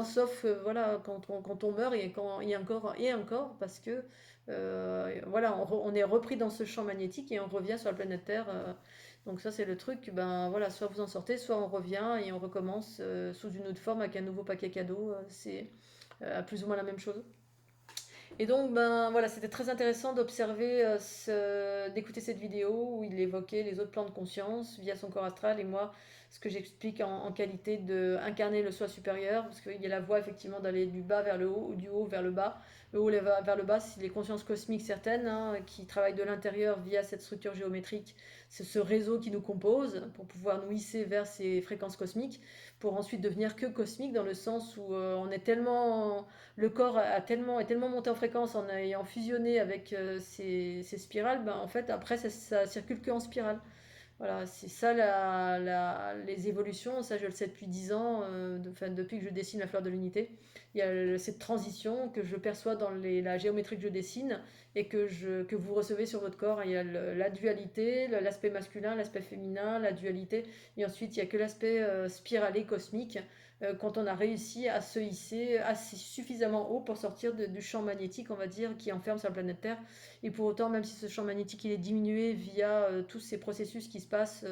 sauf voilà, quand on meurt et encore, parce que voilà, on est repris dans ce champ magnétique et on revient sur la planète Terre. Donc ça, c'est le truc, ben voilà, soit vous en sortez, soit on revient et on recommence sous une autre forme avec un nouveau paquet cadeau. C'est plus ou moins la même chose. Et donc, ben voilà, c'était très intéressant d'observer, d'écouter cette vidéo où il évoquait les autres plans de conscience via son corps astral et moi, ce que j'explique en qualité de incarner le soi supérieur, parce qu'il y a la voie effectivement d'aller du bas vers le haut ou du haut vers le haut vers le bas, c'est les consciences cosmiques certaines hein, qui travaillent de l'intérieur via cette structure géométrique, c'est ce réseau qui nous compose pour pouvoir nous hisser vers ces fréquences cosmiques, pour ensuite devenir que cosmique dans le sens où on est tellement le corps est tellement monté en fréquence en ayant fusionné avec ces spirales, ben, en fait, après, ça circule que en spirale. Voilà, c'est ça les évolutions, ça je le sais depuis 10 ans, depuis que je dessine la fleur de l'unité. Il y a cette transition que je perçois dans la géométrie que je dessine et que vous recevez sur votre corps. Il y a la dualité, l'aspect masculin, l'aspect féminin, la dualité, et ensuite il n'y a que l'aspect spiralé cosmique quand on a réussi à se hisser assez suffisamment haut pour sortir du champ magnétique, on va dire, qui enferme sur la planète Terre. Et pour autant, même si ce champ magnétique il est diminué via tous ces processus qui se passent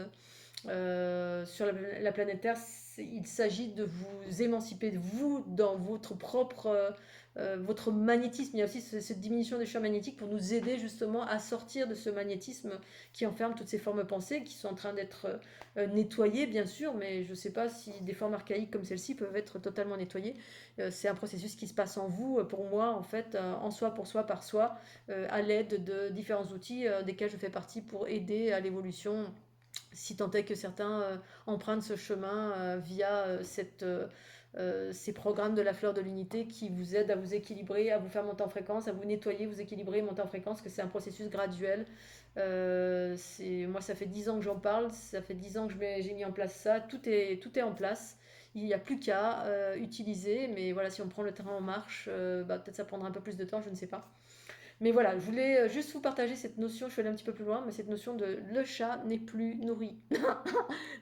sur la planète Terre, il s'agit de vous émanciper de vous dans votre propre votre magnétisme. Il y a aussi cette diminution des champs magnétiques pour nous aider justement à sortir de ce magnétisme qui enferme toutes ces formes pensées qui sont en train d'être nettoyées, bien sûr, mais je ne sais pas si des formes archaïques comme celle-ci peuvent être totalement nettoyées. C'est un processus qui se passe en vous, pour moi, en fait, en soi, pour soi, par soi, à l'aide de différents outils desquels je fais partie pour aider à l'évolution si tant est que certains empruntent ce chemin via ces programmes de la fleur de l'unité qui vous aident à vous équilibrer, à vous faire monter en fréquence, à vous nettoyer, vous équilibrer, monter en fréquence, que c'est un processus graduel. Moi, ça fait 10 ans que j'en parle, ça fait 10 ans que j'ai mis en place ça, tout est en place. Il n'y a plus qu'à utiliser, mais voilà, si on prend le terrain en marche, peut-être ça prendra un peu plus de temps, je ne sais pas. Mais voilà, je voulais juste vous partager cette notion, je suis allée un petit peu plus loin, mais cette notion de le chat n'est plus nourri.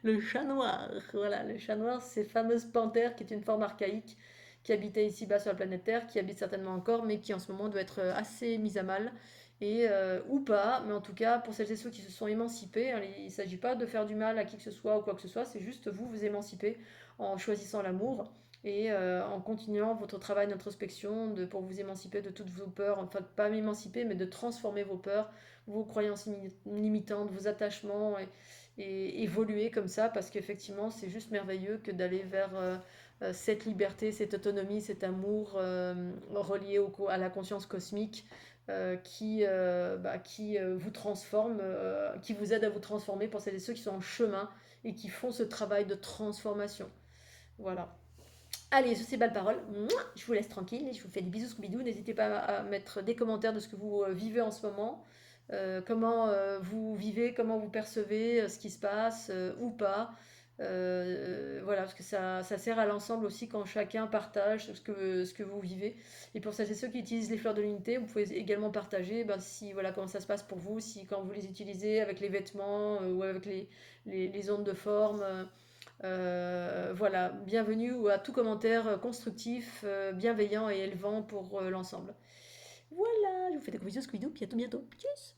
Le chat noir, voilà, le chat noir, c'est fameuse panthère qui est une forme archaïque qui habitait ici-bas sur la planète Terre, qui habite certainement encore, mais qui en ce moment doit être assez mise à mal, et ou pas, mais en tout cas, pour celles et ceux qui se sont émancipés, hein, il ne s'agit pas de faire du mal à qui que ce soit ou quoi que ce soit, c'est juste vous émanciper en choisissant l'amour et en continuant votre travail d'introspection pour vous émanciper de toutes vos peurs, enfin pas m'émanciper, mais de transformer vos peurs, vos croyances limitantes, vos attachements et évoluer comme ça, parce qu'effectivement c'est juste merveilleux que d'aller vers cette liberté, cette autonomie, cet amour relié à la conscience cosmique qui vous transforme, qui vous aide à vous transformer pour celles et ceux qui sont en chemin et qui font ce travail de transformation. Voilà. Allez, sur ces belles paroles, je vous laisse tranquille et je vous fais des bisous Scooby-Doo. N'hésitez pas à mettre des commentaires de ce que vous vivez en ce moment, comment vous vivez, comment vous percevez ce qui se passe ou pas. Voilà, parce que ça sert à l'ensemble aussi quand chacun partage ce que vous vivez. Et pour celles et ceux qui utilisent les fleurs de l'unité, vous pouvez également partager ben, si, voilà, comment ça se passe pour vous, si quand vous les utilisez avec les vêtements ou avec les ondes de forme. Voilà, bienvenue ou à tout commentaire constructif, bienveillant et élevant pour l'ensemble. Voilà, je vous fais des gros bisous, Squidou, puis à tout bientôt. Tchuss